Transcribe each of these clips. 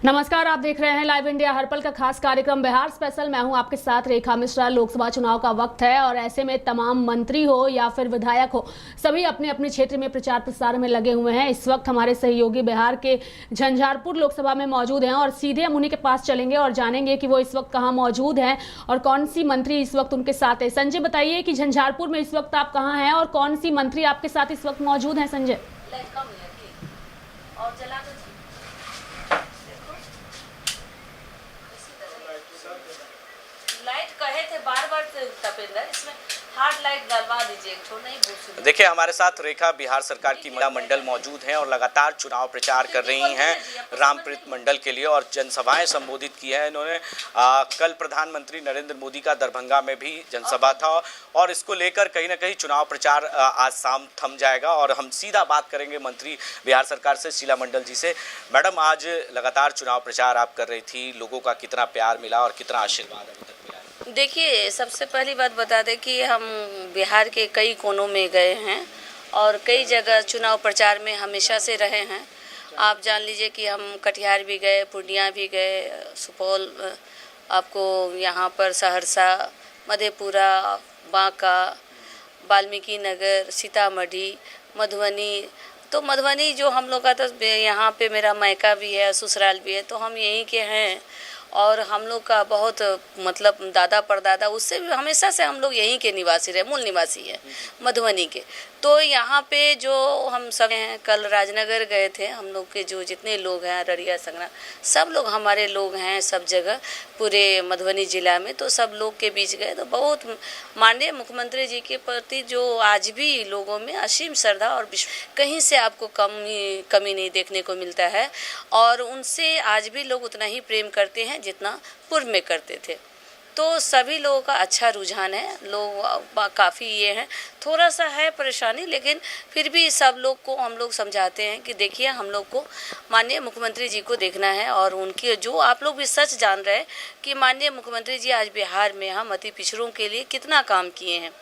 नमस्कार, आप देख रहे हैं लाइव इंडिया हर पल का खास कार्यक्रम बिहार स्पेशल। मैं हूं आपके साथ रेखा मिश्रा। लोकसभा चुनाव का वक्त है और ऐसे में तमाम मंत्री हो या फिर विधायक हो, सभी अपने अपने क्षेत्र में प्रचार प्रसार में लगे हुए हैं। इस वक्त हमारे सहयोगी बिहार के झंझारपुर लोकसभा में मौजूद हैं और सीधे हम उन्हीं के पास चलेंगे और जानेंगे कि वो इस वक्त कहाँ मौजूद हैं और कौन सी मंत्री इस वक्त उनके साथ है। संजय, बताइए कि झंझारपुर में इस वक्त आप कहाँ हैं और कौन सी मंत्री आपके साथ इस वक्त मौजूद है। संजय, लाइट कहे थे बार-बार तपेंद्र, इसमें हार्ड लाइट डलवा दीजिए, एक ठो नहीं भूल। देखिए, हमारे साथ रेखा बिहार सरकार की महिला मंडल मौजूद हैं और लगातार चुनाव प्रचार कर रही हैं रामप्रीत मंडल के लिए और जनसभाएं संबोधित की है इन्होंने। कल प्रधानमंत्री नरेंद्र मोदी का दरभंगा में भी जनसभा था और इसको लेकर कहीं ना कहीं चुनाव प्रचार आज शाम थम जाएगा और हम सीधा बात करेंगे मंत्री बिहार सरकार से शीला मंडल जी से। मैडम, आज लगातार चुनाव प्रचार आप कर रही थी, लोगों का कितना प्यार मिला और कितना आशीर्वाद अभी तक मिला? देखिए, सबसे पहली बात बता दें कि हम बिहार के कई कोनों में गए हैं और कई जगह चुनाव प्रचार में हमेशा से रहे हैं। आप जान लीजिए कि हम कटिहार भी गए, पूर्णिया भी गए, सुपौल, आपको यहाँ पर सहरसा, मधेपुरा, बांका, वाल्मीकि नगर, सीतामढ़ी, मधुबनी। तो मधुबनी जो हम लोग का, तो यहाँ पे मेरा मायका भी है, ससुराल भी है, तो हम यहीं के हैं और हम लोग का बहुत मतलब दादा परदादा उससे भी हमेशा से हम लोग यहीं के निवासी रहे, मूल निवासी हैं मधुबनी के। तो यहाँ पे जो हम सब हैं, कल राजनगर गए थे, हम लोग के जो जितने लोग हैं, ररिया संग्राम, सब लोग हमारे लोग हैं, सब जगह पूरे मधुबनी जिला में, तो सब लोग के बीच गए। तो बहुत माननीय मुख्यमंत्री जी के प्रति जो आज भी लोगों में असीम श्रद्धा और कहीं से आपको कमी नहीं देखने को मिलता है और उनसे आज भी लोग उतना ही प्रेम करते हैं जितना पूर्व में करते थे। तो सभी लोगों का अच्छा रुझान है, लोग काफ़ी ये हैं, थोड़ा सा है परेशानी, लेकिन फिर भी सब लोग को हम लोग समझाते हैं कि देखिए, हम लोग को माननीय मुख्यमंत्री जी को देखना है और उनकी जो आप लोग भी सच जान रहे हैं कि माननीय मुख्यमंत्री जी आज बिहार में हम अति पिछड़ों के लिए कितना काम किए हैं।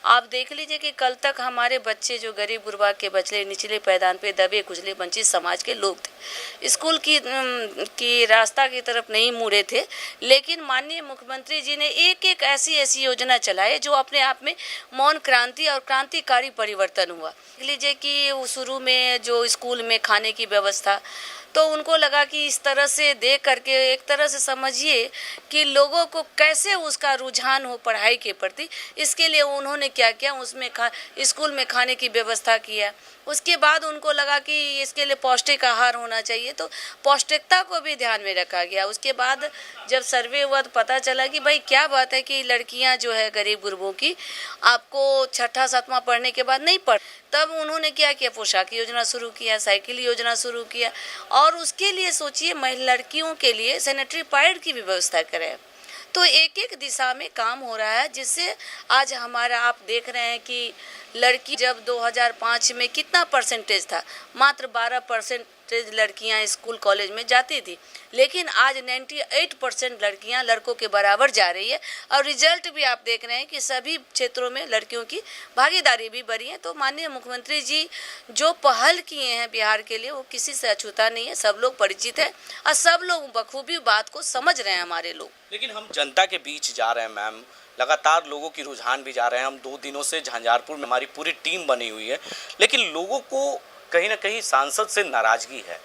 आप देख लीजिए कि कल तक हमारे बच्चे जो गरीब गुरबा के बच्चे, निचले पैदान पे दबे कुचले वंचित समाज के लोग थे, स्कूल की रास्ता की तरफ नहीं मुड़े थे, लेकिन माननीय मुख्यमंत्री जी ने एक एक ऐसी योजना चलाई जो अपने आप में मौन क्रांति और क्रांतिकारी परिवर्तन हुआ। देख लीजिए कि शुरू में जो स्कूल में खाने की व्यवस्था, तो उनको लगा कि इस तरह से देख करके एक तरह से समझिए कि लोगों को कैसे उसका रुझान हो पढ़ाई के प्रति, इसके लिए उन्होंने क्या किया, उसमें स्कूल में खाने की व्यवस्था किया। उसके बाद उनको लगा कि इसके लिए पौष्टिक आहार होना चाहिए, तो पौष्टिकता को भी ध्यान में रखा गया। उसके बाद जब सर्वे हुआ तो पता चला कि भाई क्या बात है कि लड़कियां जो है गरीब गुरबों की, आपको छठा सातवां पढ़ने के बाद नहीं पढ़, तब उन्होंने क्या किया, पोशाक योजना शुरू किया, साइकिल योजना शुरू किया और उसके लिए सोचिए महिला लड़कियों के लिए सैनिटरी पैड की भी व्यवस्था करें। तो एक एक दिशा में काम हो रहा है, जिससे आज हमारा आप देख रहे हैं कि लड़की जब 2005 में कितना परसेंटेज था, मात्र 12% लड़कियां स्कूल कॉलेज में जाती थी, लेकिन आज 98% लड़कियां लड़कों के बराबर जा रही है और रिजल्ट भी आप देख रहे हैं कि सभी क्षेत्रों में लड़कियों की भागीदारी भी बढ़ी है। तो माननीय मुख्यमंत्री जी जो पहल किए हैं बिहार के लिए, वो किसी से अछूता नहीं है, सब लोग परिचित है और सब लोग बखूबी बात को समझ रहे हैं हमारे लोग। लेकिन हम जनता के बीच जा रहे हैं मैम, लगातार लोगों की रुझान भी जा रहे हैं। हम 2 दिनों से झंझारपुर में हमारी पूरी टीम बनी हुई है, लेकिन लोगों को कहीं ना कहीं सांसद से नाराजगी है।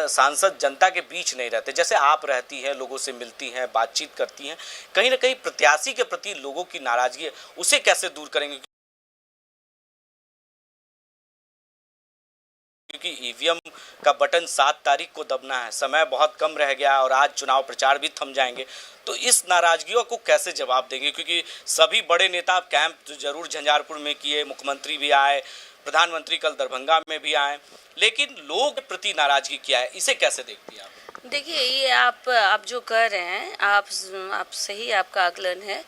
सांसद जनता के बीच नहीं रहते, जैसे आप रहती हैं, लोगों से मिलती हैं, बातचीत करती हैं, कहीं ना कहीं प्रत्याशी के प्रति लोगों की नाराजगी है, उसे कैसे दूर करेंगे? क्योंकि ईवीएम का बटन 7 तारीख को दबना है, समय बहुत कम रह गया और आज चुनाव प्रचार भी थम जाएंगे, तो इस नाराजगियों को कैसे जवाब देंगे? क्योंकि सभी बड़े नेता कैंप जरूर झंझारपुर में किए, मुख्यमंत्री भी आए, प्रधानमंत्री कल दरभंगा में भी आए, लेकिन लोग के प्रति नाराजगी क्या है, इसे कैसे देखती हैं आप? देखिए, ये आप जो कह रहे हैं, आप सही, आपका आकलन है,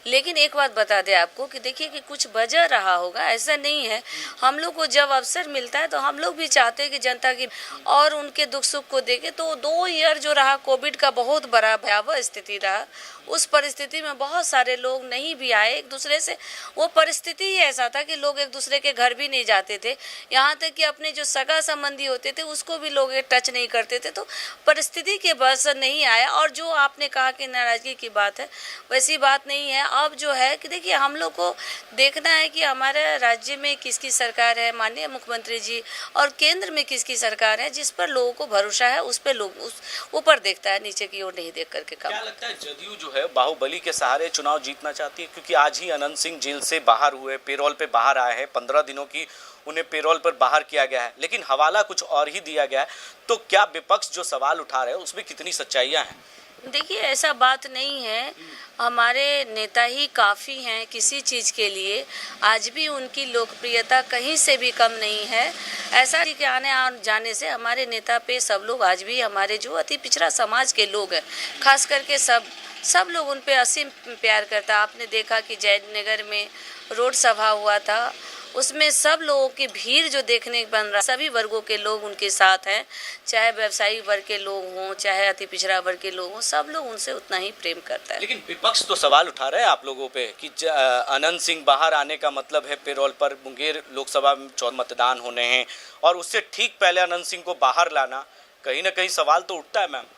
लेकिन एक बात बता दें आपको कि देखिए कि कुछ वजह रहा होगा, ऐसा नहीं है। हम लोग को जब अवसर मिलता है तो हम लोग भी चाहते हैं कि जनता की और उनके दुख सुख को देखें। तो 2 ईयर जो रहा, कोविड का बहुत बड़ा भयावह स्थिति रहा, उस परिस्थिति में बहुत सारे लोग नहीं भी आए एक दूसरे से। वो परिस्थिति ही ऐसा था कि लोग एक दूसरे के घर भी नहीं जाते थे, यहाँ तक कि अपने जो सगा संबंधी होते थे उसको भी लोग टच नहीं करते थे। तो परिस्थिति के बस नहीं आया। और जो आपने कहा कि नाराजगी की बात है, वैसी बात नहीं है। अब जो है कि देखिए, हम लोग को देखना है कि हमारे राज्य में किसकी सरकार है, माननीय मुख्यमंत्री जी, और केंद्र में किसकी सरकार है, जिस पर लोगों को भरोसा है उस पर लोग उस ऊपर देखता है, नीचे की ओर नहीं देख करके काम। क्या लगता है जदयू जो है बाहुबली के सहारे चुनाव जीतना चाहती है? क्योंकि आज ही अनंत सिंह जेल से बाहर हुए, पेरोल पे बाहर आए हैं, 15 दिनों की उन्हें पेरोल पर बाहर किया गया है, लेकिन हवाला कुछ और ही दिया गया है। तो क्या विपक्ष जो सवाल उठा रहे हैं उसमें कितनी सच्चाइयां हैं? देखिए, ऐसा बात नहीं है। हमारे नेता ही काफ़ी हैं किसी चीज़ के लिए। आज भी उनकी लोकप्रियता कहीं से भी कम नहीं है। ऐसा कि आने और जाने से हमारे नेता पे सब लोग, आज भी हमारे जो अति पिछड़ा समाज के लोग हैं, खास करके सब लोग उन पे असीम प्यार करता। आपने देखा कि जयनगर में रोड सभा हुआ था, उसमें सब लोगों की भीड़ जो देखने बन रहा, सभी वर्गों के लोग उनके साथ हैं, चाहे व्यवसायी वर्ग के लोग हों, चाहे अति पिछड़ा वर्ग के लोग हों, सब लोग उनसे उतना ही प्रेम करता है। लेकिन विपक्ष तो सवाल उठा रहे हैं आप लोगों पे कि अनंत सिंह बाहर आने का मतलब है पेरोल पर मुंगेर लोकसभा में 14 मतदान होने हैं, और उससे ठीक पहले अनंत सिंह को बाहर लाना, कहीं ना कहीं सवाल तो उठता है मैम।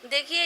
देखिए,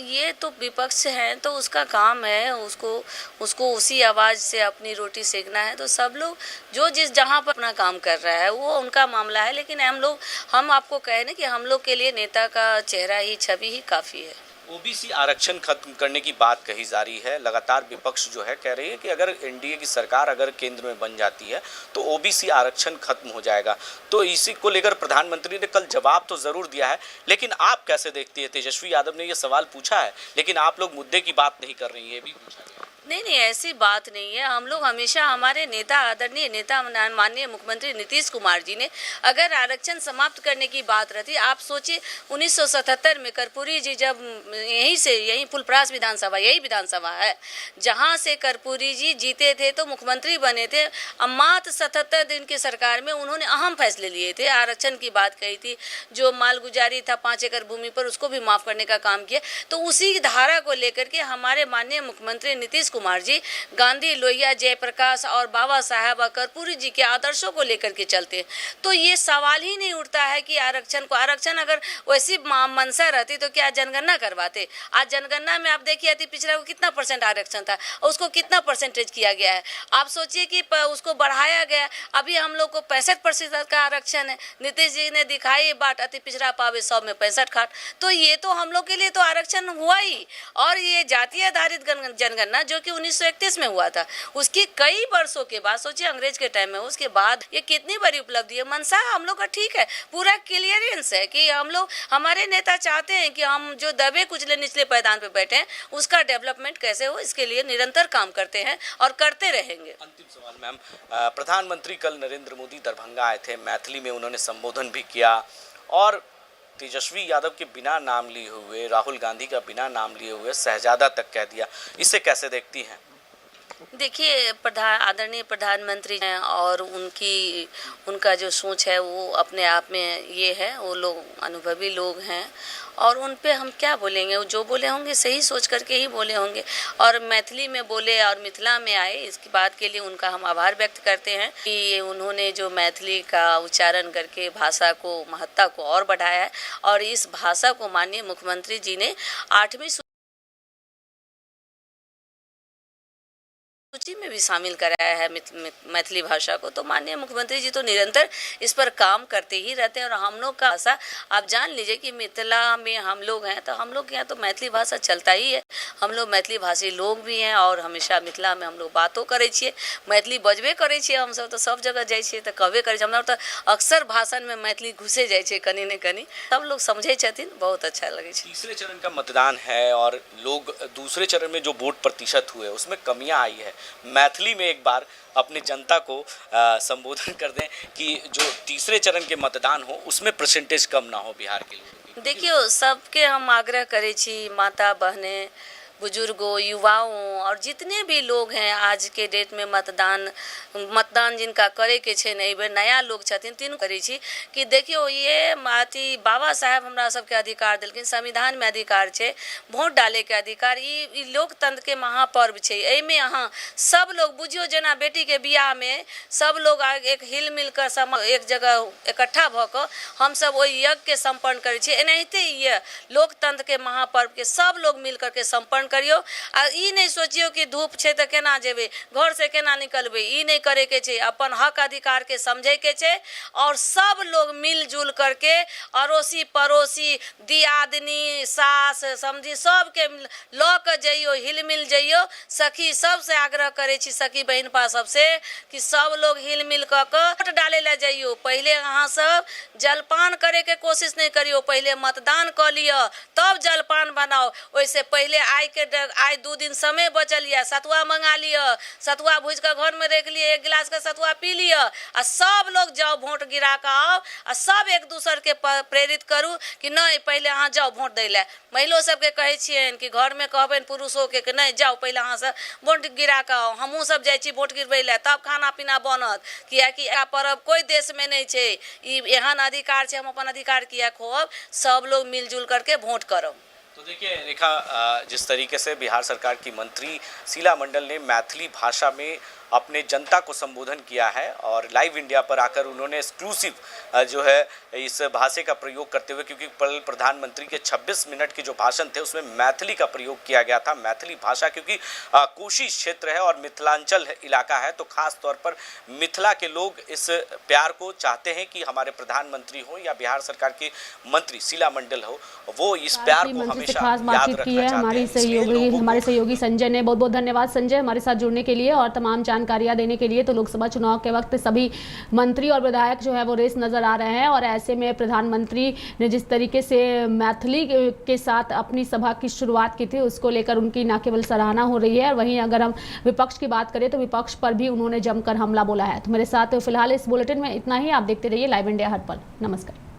ये तो विपक्ष है, तो उसका काम है उसको उसी आवाज़ से अपनी रोटी सेकना है। तो सब लोग जो जिस जहाँ पर अपना काम कर रहा है वो उनका मामला है। लेकिन हम आपको कहें ना कि हम लोग के लिए नेता का चेहरा ही, छवि ही काफ़ी है। ओबीसी आरक्षण खत्म करने की बात कही जा रही है। लगातार विपक्ष जो है कह रही है कि अगर एनडीए की सरकार अगर केंद्र में बन जाती है तो ओबीसी आरक्षण खत्म हो जाएगा। तो इसी को लेकर प्रधानमंत्री ने कल जवाब तो जरूर दिया है, लेकिन आप कैसे देखती है? तेजस्वी यादव ने ये सवाल पूछा है, लेकिन आप लोग मुद्दे की बात नहीं कर रही है, ये भी पूछा गया। नहीं, ऐसी बात नहीं है। हम लोग हमेशा, हमारे नेता, आदरणीय नेता माननीय मुख्यमंत्री नीतीश कुमार जी ने अगर आरक्षण समाप्त करने की बात रहती, आप सोचिए 1977 में कर्पूरी जी जब यहीं फुलपरास विधानसभा, यही विधानसभा है जहां से कर्पूरी जी जीते थे, तो मुख्यमंत्री बने थे। मात्र 77 दिन की सरकार में उन्होंने अहम फैसले लिए थे, आरक्षण की बात कही थी, जो मालगुजारी था 5 एकड़ भूमि पर उसको भी माफ करने का काम किया। तो उसी धारा को लेकर के हमारे माननीय मुख्यमंत्री नीतीश कुमार जी गांधी, लोहिया, जयप्रकाश और बाबा साहब कर्पूरी जी के आदर्शों को लेकर के चलते हैं। तो ये सवाल ही नहीं उठता है कि आरक्षण अगर वैसी मंशा रहती तो क्या जनगणना करवाते? आज जनगणना में आप देखिए अति पिछड़ा को कितना % आरक्षण था और उसको कितना % किया गया है। आप सोचिए कि उसको बढ़ाया गया। अभी हम लोग को 65% का आरक्षण है। नीतीश जी ने दिखाई बाट, अति पिछड़ा पावे 100 में 65 खाट। तो ये तो हम लोग के लिए तो आरक्षण हुआ ही। और ये जातीय आधारित जनगणना जो कि 1931 में हुआ था, उसकी कई वर्षों के बाद, सोचिए अंग्रेज के टाइम में, उसके बाद ये कितनी बड़ी उपलब्धि है। मनसा हम लोग का ठीक है, पूरा क्लियरेंस है कि हम लोग, हमारे नेता चाहते हैं कि हम जो दबे कुचले निचले पायदान पे बैठे हैं उसका डेवलपमेंट कैसे हो, इसके लिए निरंतर काम करते हैं और करते रहेंगे। अंतिम सवाल मैम, प्रधानमंत्री कल नरेंद्र मोदी दरभंगा आए थे, मैथिली में उन्होंने संबोधन भी किया, और तेजस्वी यादव के बिना नाम लिए हुए, राहुल गांधी का बिना नाम लिए हुए शहजादा तक कह दिया। इसे कैसे देखती हैं? देखिए, आदरणीय प्रधानमंत्री हैं और उनका जो सोच है वो अपने आप में ये है, वो लोग अनुभवी लोग हैं और उन पे हम क्या बोलेंगे, वो जो बोले होंगे सही सोच करके ही बोले होंगे। और मैथिली में बोले और मिथिला में आए, इसकी बात के लिए उनका हम आभार व्यक्त करते हैं कि उन्होंने जो मैथिली का उच्चारण करके भाषा को, महत्ता को और बढ़ाया है। और इस भाषा को माननीय मुख्यमंत्री जी ने 8वीं सूची में भी शामिल कराया है मैथिली भाषा को। तो माननीय मुख्यमंत्री जी तो निरंतर इस पर काम करते ही रहते हैं। और हम लोग का भाषा, आप जान लीजिए कि मिथिला में हम लोग हैं, तो हम लोग के यहाँ तो मैथिली भाषा चलता ही है। हम लोग मैथिली भाषी लोग भी हैं और हमेशा मिथिला में हम लोग बातों करे छिए, मैथिली बजबे करे छिए। हम सब तो सब जगह जाइ छिए तो कहबे करे छिए। हमरा तो अक्सर भाषण में मैथिली घुसे जाइ छै, कनी ने कनी सब लोग समझे छथिन, बहुत अच्छा लगे छै। तीसरे चरण का मतदान है और लोग दूसरे चरण में जो वोट प्रतिशत हुए उसमें कमियां आई है। मैथिली में एक बार अपने जनता को संबोधन कर दें कि जो तीसरे चरण के मतदान हो उसमें परसेंटेज कम ना हो बिहार के लिए। देखियो, सबके हम आग्रह करे छी, माता बहने बुजुर्गों, युवाओं और जितने भी लोग हैं आज के डेट में मतदान जिनका करे के छै एहि बेर नया लोग छथिन तीन करै छी कि देखियो ये अथी बाबा साहब हमरा सबके अधिकार देलखिन, संविधान में अधिकार छै, वोट डाले के अधिकार, ई लोकतंत्र के महापर्व छै। एहिमे अहाँ सब लोग बुझियो जेना बेटी के बियाह में सब लोग एक हिल मिल कर एक जगह इकट्ठा भऽ कऽ हम सब ओहि यज्ञ के संपन्न करै छी। एनाहिते ये लोकतंत्र के महापर्व के सब लोग मिल करके संपन्न करियो। आ ई नहीं सोचियो कि धूप छै तऽ केना जेबै, घर से केना निकलबै, ई नहीं करे के छै। अपन हक अधिकार के समझे के छै और सब लोग मिलजुल करके अड़ोसी पड़ोसी दियादनी सास समझी सबके लऽ कऽ जइयो, हिल मिल जइयो। सखी सबसे आग्रह करे छी, सखी बहिनपा सबसे कि सब लोग हिल मिल कऽ वोट डाले ला जाइयो। पहले अहाँ सब जलपान करे के कोशिश नहीं करियो, पहले मतदान कर लियो तब जलपान बनाओ। वैसे पहले आई 2 दिन समय बचल है, सतुआ मंगा लियो, सतुआ भूज कर घर में रख लिए, 1 गिलास का सतुआ पी लियो आ सब लोग जाओ वोट गिरा कर आओ आ सब एक दूसर के प्रेरित करू कि नहीं पहले अहाँ जाओ वोट दै ले। महिलो सबके कहे छियन कि घर में कहबन पुरुषों के कि नहीं जाओ पहले अहाँ सब वोट गिरा कर आओ, हमहूँ सब जाइ छी वोट गिरबै ले तब खाना पीना बनत। कियाकि आ पर्व कोई देश में नहीं छै, ई एहन अधिकार छै, हम अपन अधिकार किया खोब, सब लोग मिलजुल करके वोट करो। तो देखिए रेखा, जिस तरीके से बिहार सरकार की मंत्री शीला मंडल ने मैथिली भाषा में अपने जनता को संबोधन किया है और लाइव इंडिया पर आकर उन्होंने एक्सक्लूसिव जो है इस भाषा का प्रयोग करते हुए, क्योंकि प्रधानमंत्री के 26 मिनट के जो भाषण थे उसमें मैथिली का प्रयोग किया गया था। मैथिली भाषा क्योंकि कोशी क्षेत्र है और मिथिलांचल इलाका है, तो खास तौर पर मिथिला के लोग इस प्यार को चाहते हैं कि हमारे प्रधानमंत्री हो या बिहार सरकार के मंत्री शीला मंडल हो, वो इस प्यार को हमेशा खास बातचीत की है हमारे सहयोगी संजय ने। बहुत बहुत धन्यवाद संजय हमारे साथ जुड़ने के लिए और तमाम जानकारियां देने के लिए। तो लोकसभा चुनाव के वक्त सभी मंत्री और विधायक जो है वो रेस नजर आ रहे हैं और ऐसे में प्रधानमंत्री ने जिस तरीके से मैथिली के साथ अपनी सभा की शुरुआत की थी उसको लेकर उनकी न केवल सराहना हो रही है, और वहीं अगर हम विपक्ष की बात करें तो विपक्ष पर भी उन्होंने जमकर हमला बोला है। तो मेरे साथ फिलहाल इस बुलेटिन में इतना ही। आप देखते रहिए लाइव इंडिया हर पल। नमस्कार।